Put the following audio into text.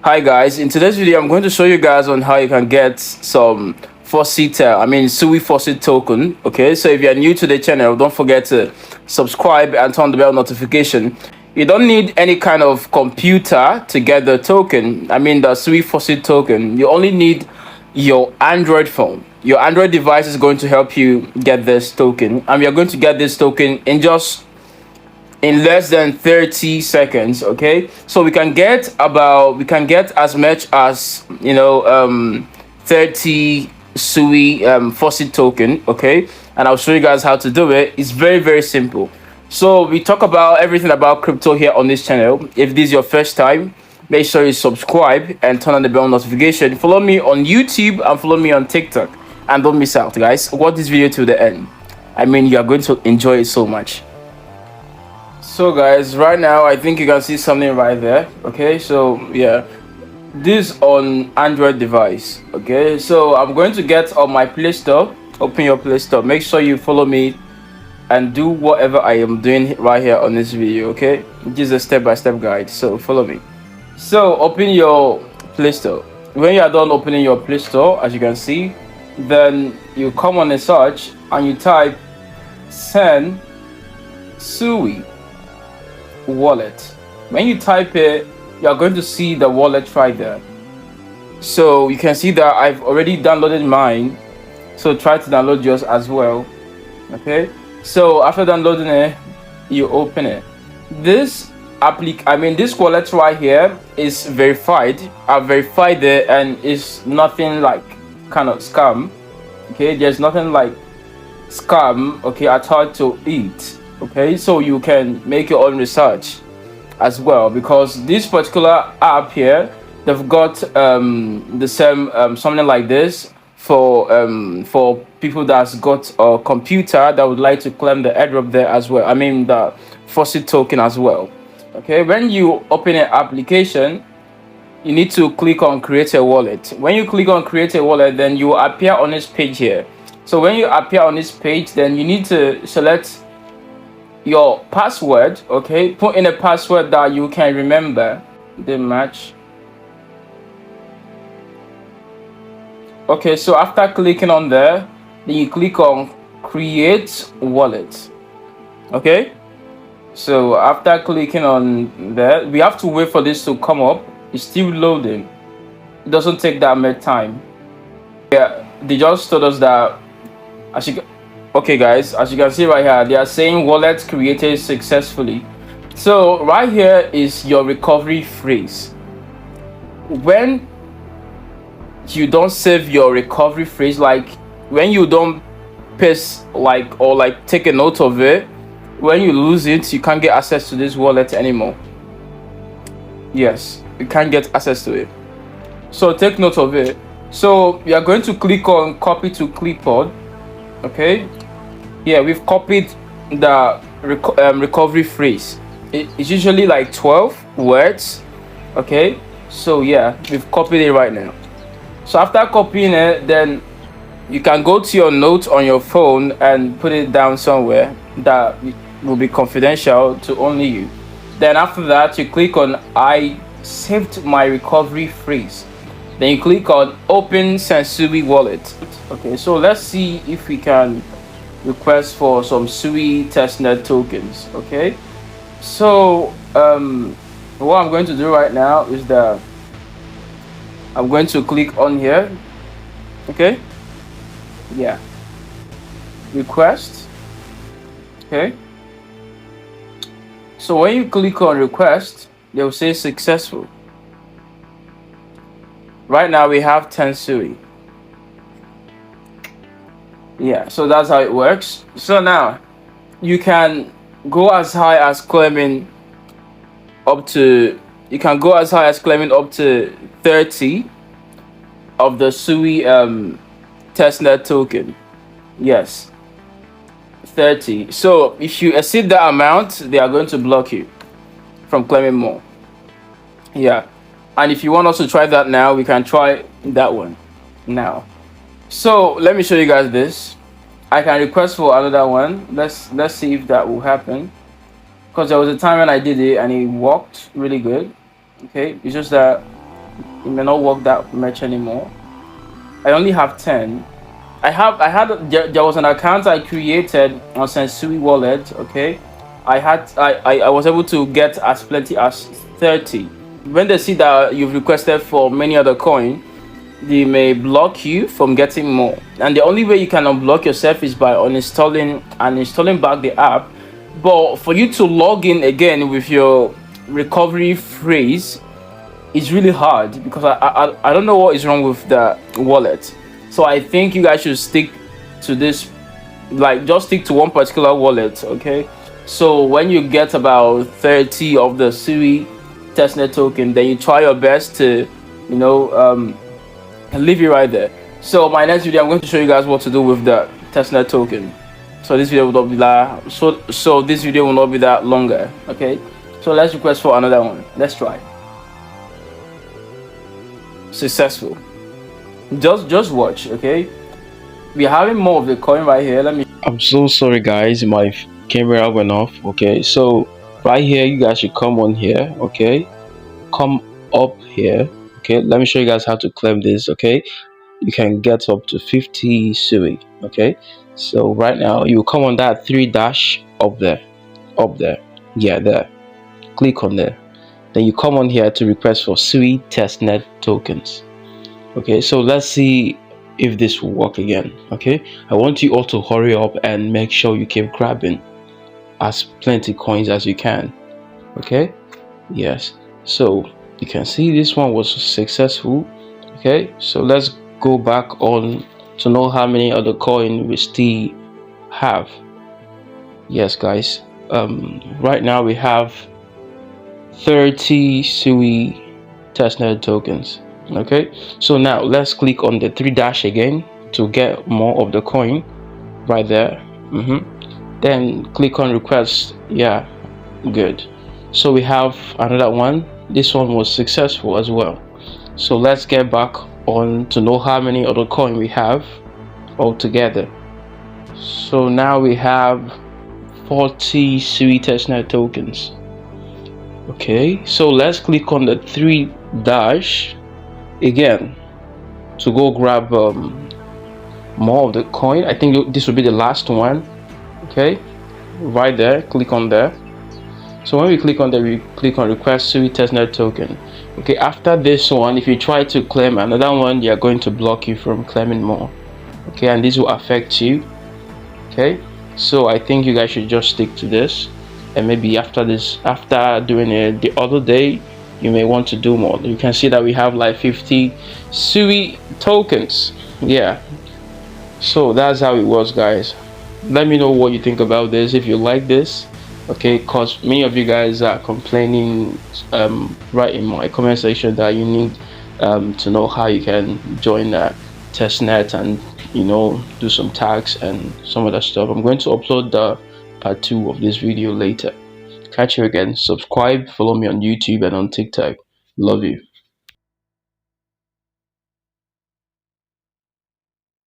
Hi guys, in today's video I'm going to show you guys on how you can get some Faucet, Sui Faucet token. Okay, so if you're new to the channel, don't forget to subscribe and turn the bell notification. You don't need any kind of computer to get the token, the Sui Faucet token. You only need your Android phone. Your Android device is going to help you get this token, and we are going to get this token in less than 30 seconds. Okay, so we can get as much as 30 Sui Faucet token. Okay, and I'll show you guys how to do it. It's very simple. So we talk about everything about crypto here on this channel. If this is your first time, make sure you subscribe and turn on the bell notification. Follow me on YouTube and follow me on TikTok, and don't miss out, guys. Watch this video to the end. You are going to enjoy it so much. So guys, right now I think you can see something right there. Okay, so yeah, this on Android device. Okay, so I'm going to get on my Play Store. Open your Play Store. Make sure you follow me and do whatever I am doing right here on this video. Okay, this is a step-by-step guide, so follow me. So open your Play Store. When you are done opening your Play Store, as you can see, then you come on a search and you type send Sui wallet. When you type it, you are going to see the wallet right there. So you can see that I've already downloaded mine, so try to download yours as well. Okay, so after downloading it, you open it. This wallet right here is verified. I've verified it, and it's nothing like kind of scam. Okay, there's nothing like scam, okay, at all to eat. Okay, so you can make your own research as well, because this particular app here, they've got the same something like this for people that's got a computer that would like to claim the airdrop there as well. The Faucet token as well. Okay, when you open an application, you need to click on create a wallet. When you click on create a wallet, then you appear on this page here. So when you appear on this page, then you need to select your password. Okay, put in a password that you can remember. The match. Okay, so after clicking on there, then you click on create wallet. Okay, so after clicking on there, we have to wait for this to come up. It's still loading. It doesn't take that much time. Yeah, they just told us that okay guys, as you can see right here, they are saying wallet created successfully. So right here is your recovery phrase. When you don't save your recovery phrase, like when you don't paste or take a note of it, when you lose it, you can't get access to this wallet anymore. Yes, you can't get access to it, so take note of it. So we are going to click on copy to clipboard. Okay, yeah, we've copied the recovery phrase. It's usually like 12 words. Okay, so yeah, we've copied it right now. So after copying it, then you can go to your notes on your phone and put it down somewhere that will be confidential to only you. Then after that, you click on I saved my recovery phrase. Then you click on open Sui wallet. Okay, so let's see if we can request for some Sui testnet tokens. Okay, so what I'm going to do right now is that I'm going to click on here. Okay, yeah, request. Okay, so when you click on request, they will say successful. Right now we have 10 Sui. Yeah, so that's how it works. So now you can go as high as claiming up to 30 of the Sui testnet token. Yes, 30. So if you exceed that amount, they are going to block you from claiming more. Yeah, and if you want us to try that now, we can try that one now. So let me show you guys this. I can request for another one. Let's see if that will happen, because there was a time when I did it and it worked really good. Okay, it's just that It may not work that much anymore. I only have 10. There was an account I created on Sui wallet. Okay, I was able to get as plenty as 30. When they see that you've requested for many other coin, they may block you from getting more. And the only way you can unblock yourself is by uninstalling and installing back the app. But for you to log in again with your recovery phrase, it's really hard because I don't know what is wrong with the wallet. So I think you guys should stick to this, like just stick to one particular wallet, okay? So when you get about 30 of the Sui testnet token, then you try your best to, you know, leave it right there. So my next video, I'm going to show you guys what to do with the testnet token. So this video will not be that. So this video will not be that longer, okay? So let's request for another one. Let's try. Successful. Just watch, okay? We're having more of the coin right here. I'm so sorry guys, my camera went off. Okay, so right here you guys should come on here. Okay, come up here. Okay, let me show you guys how to claim this. Okay, you can get up to 50 Sui. Okay, so right now you come on that 3 dash up there, yeah, there, click on there, then you come on here to request for Sui testnet tokens. Okay, so let's see if this will work again. Okay, I want you all to hurry up and make sure you keep grabbing as plenty coins as you can. Okay, yes, so you can see this one was successful. Okay, so let's go back on to know how many other coin we still have. Yes guys, right now we have 30 Sui testnet tokens. Okay, so now let's click on the 3 dash again to get more of the coin right there. Then click on request. Yeah, good. So we have another one. This one was successful as well. So let's get back on to know how many other coin we have altogether. So now we have 40 Sui testnet tokens. Okay, so let's click on the 3 dash again to go grab more of the coin. I think this will be the last one. Okay, right there, click on there. So when we click on there, we click on request Sui testnet token. Okay, after this one, if you try to claim another one, they are going to block you from claiming more. Okay, and this will affect you. Okay, so I think you guys should just stick to this, and maybe after this, after doing it the other day, you may want to do more. You can see that we have like 50 Sui tokens. Yeah, so that's how it was guys. Let me know what you think about this, if you like this. Okay, because many of you guys are complaining right in my comment section that you need to know how you can join that testnet and, you know, do some tags and some other stuff. I'm going to upload the part 2 of this video later. Catch you again. Subscribe, follow me on YouTube and on TikTok. Love you.